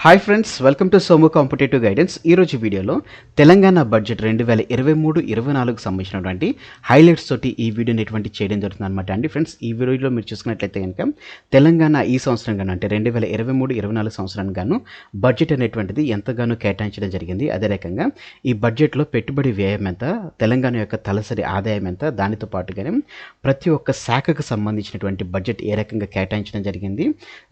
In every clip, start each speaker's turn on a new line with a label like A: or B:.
A: Hi friends, welcome to Somu competitive guidance. ఈరోజు వీడియోలో Telangana budget 2023-24 సంబంధించినటువంటి హైలైట్స్ తోటి ఈ వీడియోని చేయడం జరుగుతుంది అనమాట అండి. ఫ్రెండ్స్, ఈ వీడియోలో మీరు చూసుకున్నట్లయితే కనుక తెలంగాణ ఈ సంవత్సరం గాను అంటే 2023-24 సంవత్సరానికి గాను బడ్జెట్ అనేటువంటిది ఎంతగానో కేటాయించడం జరిగింది. అదే రకంగా ఈ బడ్జెట్లో పెట్టుబడి వ్యయం ఎంత, తెలంగాణ యొక్క తలసరి ఆదాయం ఎంత, దానితో పాటుగానే ప్రతి ఒక్క శాఖకు సంబంధించినటువంటి బడ్జెట్ ఏ రకంగా కేటాయించడం జరిగింది.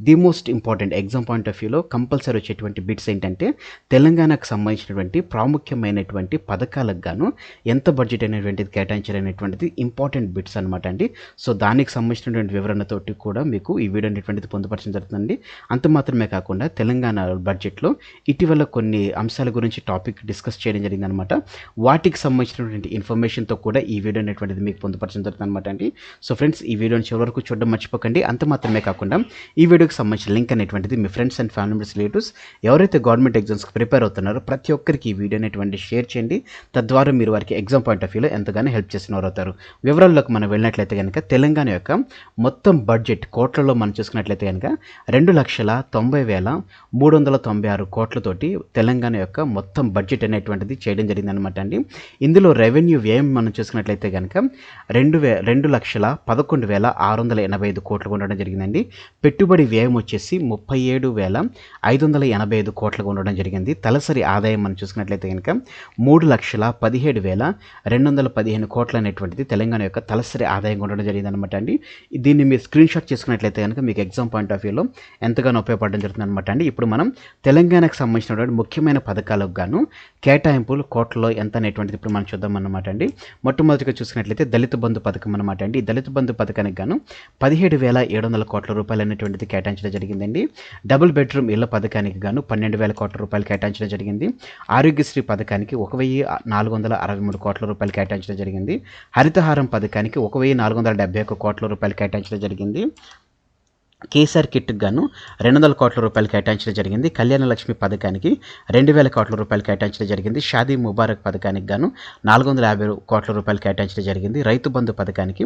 A: The most important exam point of వ్యూలో కంపల్సరీ వచ్చేటువంటి బిట్స్ ఏంటంటే తెలంగాణకు సంబంధించినటువంటి ప్రాముఖ్యమైనటువంటి పథకాలకు గాను ఎంత బడ్జెట్ అనేటువంటిది కేటాయించారనేటువంటిది ఇంపార్టెంట్ బిట్స్ అనమాట అండి. సో దానికి సంబంధించినటువంటి వివరణతోటి కూడా మీకు ఈ వీడియో అనేటువంటిది పొందుపరచడం జరుగుతుందండి. అంత మాత్రమే కాకుండా తెలంగాణ బడ్జెట్లో ఇటీవల కొన్ని అంశాల గురించి టాపిక్ డిస్కస్ చేయడం జరిగిందనమాట. వాటికి సంబంధించినటువంటి ఇన్ఫర్మేషన్తో కూడా ఈ వీడియో అనేటువంటిది మీకు పొందుపరచడం జరుగుతుంది అనమాట అండి. సో ఫ్రెండ్స్, ఈ వీడియోని చివరి వరకు చూడడం మర్చిపోకండి. అంత మాత్రమే కాకుండా ఈ వీడియోకి సంబంధించిన లింక్ అనేటువంటిది మీ friends and family members, relatives ఎవరైతే గవర్నమెంట్ ఎగ్జామ్స్కి ప్రిపేర్ అవుతున్నారో ప్రతి ఒక్కరికి ఈ వీడియో అనేటువంటి షేర్ చేయండి. తద్వారా మీరు వారికి ఎగ్జామ్ పాయింట్ ఆఫ్ వ్యూలో ఎంతగానో హెల్ప్ చేసిన వారు అవుతారు. వివరాల్లోకి మనం వెళ్ళినట్లయితే కనుక తెలంగాణ యొక్క మొత్తం బడ్జెట్ కోట్లలో మనం చూసుకున్నట్లయితే కనుక 2,90,396 కోట్లతోటి తెలంగాణ యొక్క మొత్తం బడ్జెట్ అనేటువంటిది చేయడం జరిగింది అనమాట అండి. ఇందులో రెవెన్యూ వ్యయం మనం చూసుకున్నట్లయితే కనుక 2,11,685 కోట్లుగా ఉండడం జరిగిందండి. పెట్టుబడి వ్యయం వచ్చేసి 37,585 కోట్లుగా ఉండడం జరిగింది. తలసరి ఆదాయం మనం చూసుకున్నట్లయితే కనుక 3,17,215 కోట్లు అనేటువంటిది తెలంగాణ యొక్క తలసరి ఆదాయంగా ఉండడం జరిగింది అనమాట అండి. దీన్ని మీరు స్క్రీన్ షాట్ చేసుకున్నట్లయితే కనుక మీకు ఎగ్జామ్ పాయింట్ ఆఫ్ వ్యూలో ఎంతగానో ఉపయోగపడడం జరుగుతుంది అనమాట అండి. ఇప్పుడు మనం తెలంగాణకు సంబంధించినటువంటి ముఖ్యమైన పథకాలకు గాను కేటాయింపులు కోట్లలో ఎంత అనేటువంటిది ఇప్పుడు మనం చూద్దాం అన్నమాట అండి. మొట్టమొదటిగా చూసుకున్నట్లయితే దళిత బంధు పథకం అనమాట అండి. దళిత బంధు పథకానికి గాను 17,700 కోట్ల రూపాయలు అనేటువంటిది కేటాయించడం జరిగిందండి. డబుల్ బెడ్రూమ్ ఇళ్ల పథకానికి గాను 12,000 కోట్ల రూపాయలు కేటాయించడం జరిగింది. ఆరోగ్యశ్రీ పథకానికి 1,463 కోట్ల రూపాయలు కేటాయించడం జరిగింది. హరితహారం పథకానికి 1,471 కోట్ల రూపాయలు కేటాయించడం జరిగింది. KCR కిట్కి గాను 200 కోట్ల రూపాయలు కేటాయించడం జరిగింది. కళ్యాణ లక్ష్మి పథకానికి 2,000 కోట్ల రూపాయలు కేటాయించడం జరిగింది. షాదీ ముబారక్ పథకానికి గాను 450 కోట్ల రూపాయలు కేటాయించడం జరిగింది. రైతు బంధు పథకానికి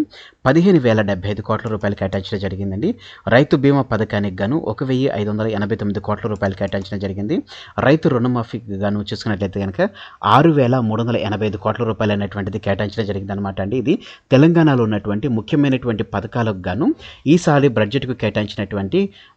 A: 15,075 కోట్ల రూపాయలు కేటాయించడం జరిగిందండి. రైతు బీమా పథకానికి గాను 1,589 కోట్ల రూపాయలు కేటాయించడం జరిగింది. రైతు రుణమాఫీకి గాను చూసుకున్నట్లయితే కనుక 6,385 కోట్ల రూపాయలు అనేటువంటిది కేటాయించడం జరిగింది అనమాట అండి. ఇది తెలంగాణలో ఉన్నటువంటి ముఖ్యమైనటువంటి పథకాలకు గాను ఈసారి బడ్జెట్కు కేటాయించినటువంటి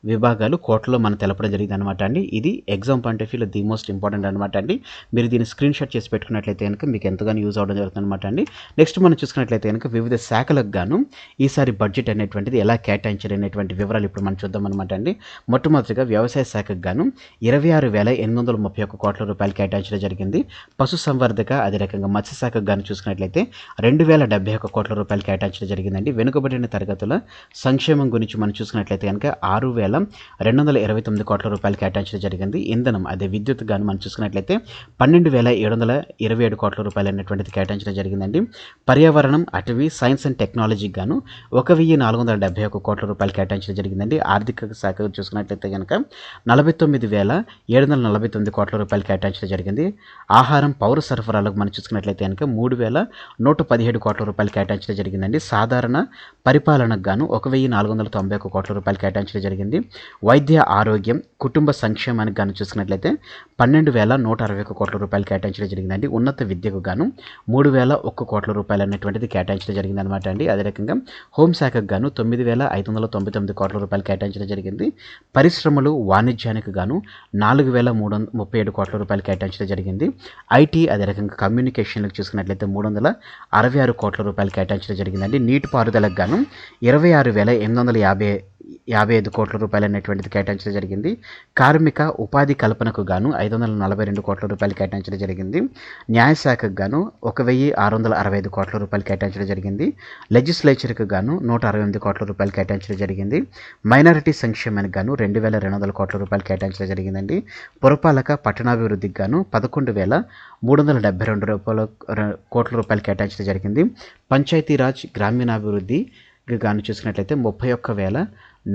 A: విభాగాలు కోట్లలో మనం తెలపడం జరిగింది అనమాట అండి. ఇది ఎగ్జామ్ పాయింట్ ఆఫ్ వ్యూలో ది మోస్ట్ ఇంపార్టెంట్ అనమాట అండి. మీరు దీన్ని స్క్రీన్ షాట్ చేసి పెట్టుకున్నట్లయితే కనుక మీకు ఎంతగానో యూజ్ అవ్వడం జరుగుతుంది అనమాట అండి. నెక్స్ట్ మనం చూసుకున్నట్లయితే కనుక వివిధ శాఖలకు గాను ఈసారి బడ్జెట్ అనేటువంటిది ఎలా కేటాయించారు అనేటువంటి వివరాలు ఇప్పుడు మనం చూద్దాం అనమాట అండి. మొట్టమొదటిగా వ్యవసాయ శాఖకు గాను 26,831 కోట్ల రూపాయలు కేటాయించడం జరిగింది. పశు సంవర్ధక అదే రకంగా మత్స్య శాఖకు గాను చూసుకున్నట్లయితే 2,071 కోట్ల రూపాయలు కేటాయించడం జరిగిందండి. వెనుకబడిన తరగతుల సంక్షేమం గురించి మనం చూసుకున్నట్లయితే కనుక 6,229 కోట్ల రూపాయలు కేటాయించడం జరిగింది. ఇంధనం అదే విద్యుత్ గాను మనం చూసుకున్నట్లయితే 12,727 కోట్ల రూపాయలు అనేటువంటిది కేటాయించడం జరిగిందండి. పర్యావరణం, అటవీ, సైన్స్ అండ్ టెక్నాలజీకి గాను 1,471 కోట్ల రూపాయలు కేటాయించడం జరిగిందండి. ఆర్థిక శాఖ చూసుకున్నట్లయితే కనుక 49,749 కోట్ల రూపాయలు కేటాయించడం జరిగింది. ఆహారం, పౌర సరఫరాలకు మనం చూసుకున్నట్లయితే కనుక 3,117 కోట్ల రూపాయలు కేటాయించడం జరిగిందండి. సాధారణ పరిపాలనకు గాను 1,491 కోట్ల రూపాయలు కేటాయించడం జరిగింది. వైద్య, ఆరోగ్యం, కుటుంబ సంక్షేమానికి గాను చూసుకున్నట్లయితే 12,161 కోట్ల రూపాయలు కేటాయించడం జరిగిందండి. ఉన్నత విద్యకు గాను 3,001 కోట్ల రూపాయలు అనేటువంటిది కేటాయించడం జరిగింది అనమాట అండి. అదే రకంగా హోంశాఖకు గాను 9,599 కోట్ల రూపాయలు కేటాయించడం జరిగింది. పరిశ్రమలు, వాణిజ్యానికి గాను 4,337 కోట్ల రూపాయలు కేటాయించడం జరిగింది. ఐటీ అదే రకంగా కమ్యూనికేషన్లకు చూసుకున్నట్లయితే 366 కోట్ల రూపాయలు కేటాయించడం జరిగిందండి. నీటిపారుదలకు గాను 26,855 కోట్ల రూపాయలు అనేటువంటిది కేటాయించడం జరిగింది. కార్మిక, ఉపాధి కల్పనకు గాను 542 కోట్ల రూపాయలు కేటాయించడం జరిగింది. న్యాయశాఖకు గాను 1,665 కోట్ల రూపాయలు కేటాయించడం జరిగింది. లెజిస్లేచర్కు గాను 168 కోట్ల రూపాయలు కేటాయించడం జరిగింది. మైనారిటీ సంక్షేమానికి గాను 2,200 కోట్ల రూపాయలు కేటాయించడం జరిగిందండి. పురపాలక, పట్టణాభివృద్ధికి గాను 11,372 కోట్ల రూపాయలు కేటాయించడం జరిగింది. పంచాయతీరాజ్, గ్రామీణాభివృద్ధి గాను చూసుకున్నట్లయితే 31,000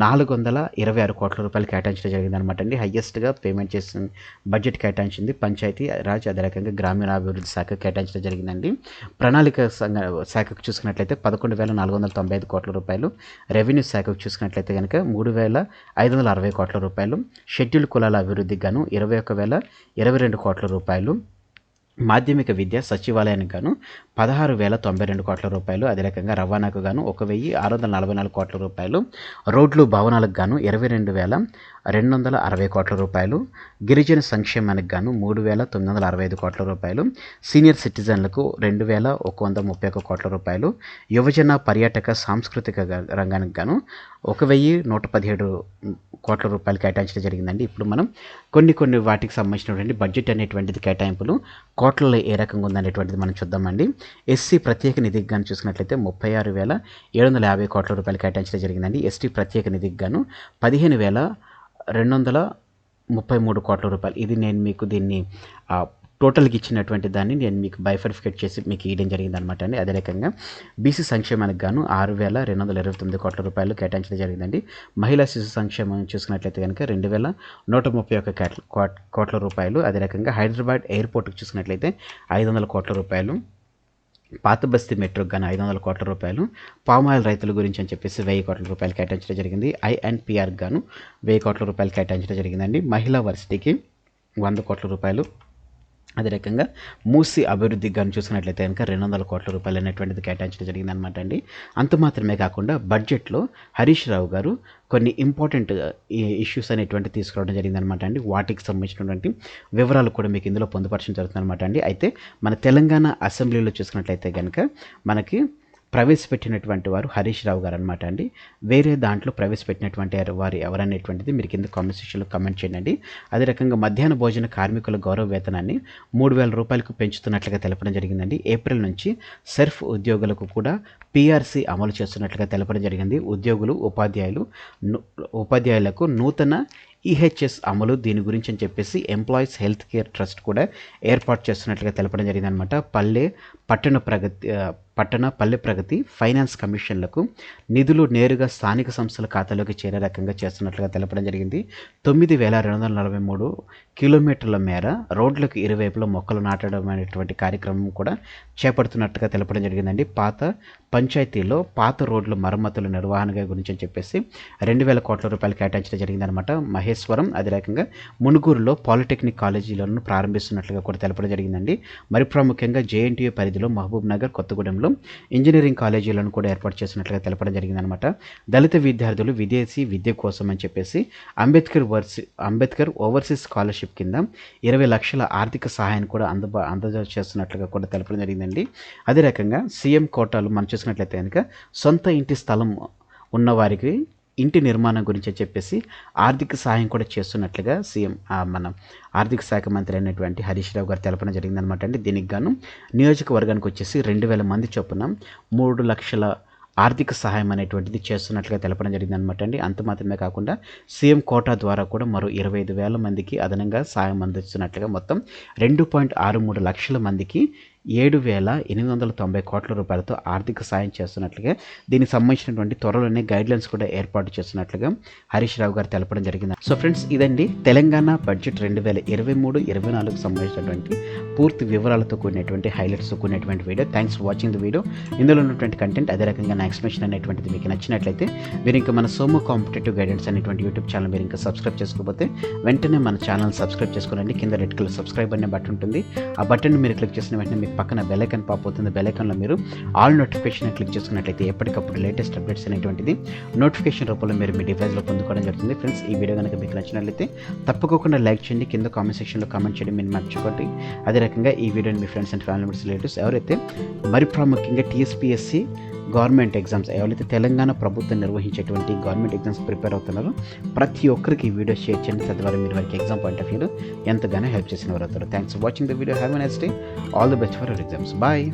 A: 426 కోట్ల రూపాయలు కేటాయించడం జరిగిందనమాట అండి. హయ్యెస్ట్గా పేమెంట్ చేసిన బడ్జెట్ కేటాయించింది పంచాయతీ రాజ్, అదే రకంగా గ్రామీణాభివృద్ధి శాఖ కేటాయించడం జరిగిందండి. ప్రణాళిక శాఖకు చూసుకున్నట్లయితే 11,495 కోట్ల రూపాయలు, రెవెన్యూ శాఖకు చూసుకున్నట్లయితే కనుక 3,560 కోట్ల రూపాయలు, షెడ్యూల్ కులాల అభివృద్ధికి గాను 21,022 కోట్ల రూపాయలు, మాధ్యమిక విద్య సచివాలయానికి గాను 16,092 కోట్ల రూపాయలు, అదే రకంగా రవాణాకు గాను 1,644 కోట్ల రూపాయలు, రోడ్లు భవనాలకు గాను 22,260 కోట్ల రూపాయలు, గిరిజన సంక్షేమానికి గాను 3,965 కోట్ల రూపాయలు, సీనియర్ సిటిజన్లకు 2,131 కోట్ల రూపాయలు, యువజన పర్యాటక సాంస్కృతిక రంగానికి గాను 1,117 కోట్ల రూపాయలు కేటాయించడం జరిగిందండి. ఇప్పుడు మనం కొన్ని వాటికి సంబంధించినటువంటి బడ్జెట్ అనేటువంటిది కేటాయింపులు కోట్లలో ఏ రకంగా ఉందనేటువంటిది మనం చూద్దామండి. ఎస్సీ ప్రత్యేక నిధికి గాను చూసుకున్నట్లయితే 36,750 కోట్ల రూపాయలు కేటాయించడం జరిగిందండి. ఎస్టీ ప్రత్యేక నిధికి గాను 15,233 కోట్ల రూపాయలు. ఇది నేను మీకు దీన్ని టోటల్కి ఇచ్చినటువంటి దాన్ని నేను మీకు బైఫర్ఫికేట్ చేసి మీకు ఇవ్వడం జరిగిందనమాట అండి. అదే రకంగా బీసీ సంక్షేమానికి గాను 6,229 కోట్ల రూపాయలు కేటాయించడం జరిగిందండి. మహిళా శిశు సంక్షేమం చూసుకున్నట్లయితే కనుక 2,131 కోట్ల రూపాయలు. అదే రకంగా హైదరాబాద్ ఎయిర్పోర్ట్కి చూసుకున్నట్లయితే 500 కోట్ల రూపాయలు, పాత బస్తీ మెట్రోకి గాను 500 కోట్ల రూపాయలు, పామాయిల్ రైతుల గురించి అని చెప్పేసి 1000 కోట్ల రూపాయలు కేటాయించడం జరిగింది. ఐఎన్పిఆర్కి గాను 1000 కోట్ల రూపాయలు కేటాయించడం జరిగిందండి. మహిళా వర్సిటీకి 100 కోట్ల రూపాయలు, అదే రకంగా మూసి అభివృద్ధికి కానీ చూసినట్లయితే కనుక 200 కోట్ల రూపాయలు అనేటువంటిది కేటాయించడం జరిగిందనమాట అండి. అంత మాత్రమే కాకుండా బడ్జెట్లో హరీష్ రావు గారు కొన్ని ఇంపార్టెంట్ ఇష్యూస్ అనేటువంటి తీసుకురావడం జరిగిందనమాట అండి. వాటికి సంబంధించినటువంటి వివరాలు కూడా మీకు ఇందులో పొందుపరచడం జరుగుతుందన్నమాట అండి. అయితే మన తెలంగాణ అసెంబ్లీలో చూసుకున్నట్లయితే కనుక మనకి ప్రవేశపెట్టినటువంటి వారు హరీష్ రావు గారు అనమాట అండి. వేరే దాంట్లో ప్రవేశపెట్టినటువంటి వారు ఎవరనేటువంటిది మీరు కింద కామెంట్ సెక్షన్లో కామెంట్ చేయండి. అదే రకంగా మధ్యాహ్న భోజన కార్మికుల గౌరవ వేతనాన్ని 3,000 రూపాయలకు పెంచుతున్నట్లుగా తెలపడం జరిగిందండి. ఏప్రిల్ నుంచి సెర్ఫ్ ఉద్యోగులకు కూడా పిఆర్సీ అమలు చేస్తున్నట్లుగా తెలపడం జరిగింది. ఉద్యోగులు ఉపాధ్యాయులకు నూతన ఈహెచ్ఎస్ అమలు, దీని గురించి అని చెప్పేసి ఎంప్లాయీస్ హెల్త్ కేర్ ట్రస్ట్ కూడా ఏర్పాటు చేస్తున్నట్లుగా తెలపడం జరిగిందనమాట. పల్లె ప్రగతి ఫైనాన్స్ కమిషన్లకు నిధులు నేరుగా స్థానిక సంస్థల ఖాతాలోకి చేరే రకంగా చేస్తున్నట్లుగా తెలపడం జరిగింది. 9,243 కిలోమీటర్ల మేర రోడ్లకు ఇరువైపులా మొక్కలు నాటడం అనేటువంటి కార్యక్రమం కూడా చేపడుతున్నట్టుగా తెలపడం జరిగిందండి. పాత పంచాయతీలో పాత రోడ్ల మరమ్మతుల నిర్వహణ గురించి అని చెప్పేసి 2,000 కోట్ల రూపాయలు కేటాయించడం జరిగిందనమాట. మహేశ్వరం, అదే రకంగా మునుగూరులో పాలిటెక్నిక్ కాలేజీలను ప్రారంభిస్తున్నట్లుగా కూడా తెలపడం జరిగిందండి. మరి ప్రాముఖ్యంగా జేఎన్టీయూ పరిధిలో మహబూబ్ నగర్, కొత్తగూడెంలో ఇంజనీరింగ్ కాలేజీలను కూడా ఏర్పాటు చేసినట్లుగా తెలపడం జరిగిందనమాట. దళిత విద్యార్థులు విదేశీ విద్య కోసం అని చెప్పేసి అంబేద్కర్ ఓవర్సీస్ స్కాలర్షిప్ కింద 20 లక్షల ఆర్థిక సహాయాన్ని కూడా అందజేస్తున్నట్లుగా కూడా తెలపడం జరిగిందండి. అదే రకంగా సీఎం కోటాలు మనం చూసినట్లయితే కనుక సొంత ఇంటి స్థలం ఉన్నవారికి ఇంటి నిర్మాణం గురించి చెప్పేసి ఆర్థిక సహాయం కూడా చేస్తున్నట్లుగా సీఎం మన ఆర్థిక శాఖ మంత్రి అయినటువంటి హరీష్ రావు గారు తెలపడం జరిగిందనమాట అండి. దీనికి గాను నియోజకవర్గానికి వచ్చేసి 2,000 మంది చొప్పున 3 లక్షల ఆర్థిక సహాయం అనేటువంటిది చేస్తున్నట్లుగా తెలపడం జరిగిందనమాట అండి. అంత మాత్రమే కాకుండా సీఎం కోటా ద్వారా కూడా మరో 25,000 మందికి అదనంగా సాయం అందిస్తున్నట్లుగా మొత్తం 2.63 లక్షల మందికి 7,890 కోట్ల రూపాయలతో ఆర్థిక సాయం చేస్తున్నట్లుగా దీనికి సంబంధించినటువంటి త్వరలోనే గైడ్లైన్స్ కూడా ఏర్పాటు చేస్తున్నట్లుగా హరీష్ రావు గారు తెలపడం జరిగింది. సో ఫ్రెండ్స్, ఇదండి తెలంగాణ బడ్జెట్ 2023-24 సంబంధించినటువంటి పూర్తి వివరాలతో కూడినటువంటి హైలైట్స్తో కూడినటువంటి video. Thanks for watching the video. ఇందులో ఉన్నటువంటి కంటెంట్, అదే రకంగా నా ఎక్స్ప్లెనేషన్ అనేటువంటిది మీకు నచ్చినట్లయితే మీరు ఇంకా మన సోము కాంపిటేటివ్ గైడెన్స్ అనేటువంటి యూట్యూబ్ ఛానల్ మీరు ఇంకా సబ్స్క్రైబ్ చేసుకోకపోతే వెంటనే మన ఛానల్ సబ్స్క్రైబ్ చేసుకోండి. కింద రెడ్ కలర్ సబ్స్క్రైబ్ అనే బటన్ ఉంటుంది. ఆ బటన్ మీరు క్లిక్ చేసిన వెంటనే మీకు పక్కన బెల్ ఐకాన్ పాప్ అవుతుంది. బెల్ ఐకాన్లో మీరు ఆల్ నోటిఫికేషన్ క్లిక్ చేసుకున్నట్లయితే ఎప్పటికప్పుడు లేటెస్ట్ అప్డేట్స్ అనేటువంటిది నోటిఫికేషన్ రూపంలో మీరు మీ డివైస్లో పొందుకోవడం జరుగుతుంది. ఫ్రెండ్స్, ఈ వీడియో కనుక మీకు నచ్చినట్లయితే తప్పకుండా లైక్ చేయండి. కింద కామెంట్ సెక్షన్లో కామెంట్ చేయండి, మీరు మర్చిపోండి. అదే రకంగా ఈ వీడియోని మీ friends and family members, relatives ఎవరైతే మరి ప్రాముఖ్యంగా టీఎస్పీఎస్సీ గవర్నమెంట్ ఎగ్జామ్స్, ఎవరైతే తెలంగాణ ప్రభుత్వం నిర్వహించేటువంటి గవర్నమెంట్ ఎగ్జామ్స్ ప్రిపేర్ అవుతున్నారో ప్రతి ఒక్కరికి ఈ వీడియో షేర్ చేయండి. తద్వారా మీరు వారికి ఎగ్జామ్ పాయింట్ ఆఫ్ వ్యూలో ఎంతగానో హెల్ప్ చేసిన వారు అవుతారు. Thanks for watching the video. Have a nice day. All the best for your exams. Bye.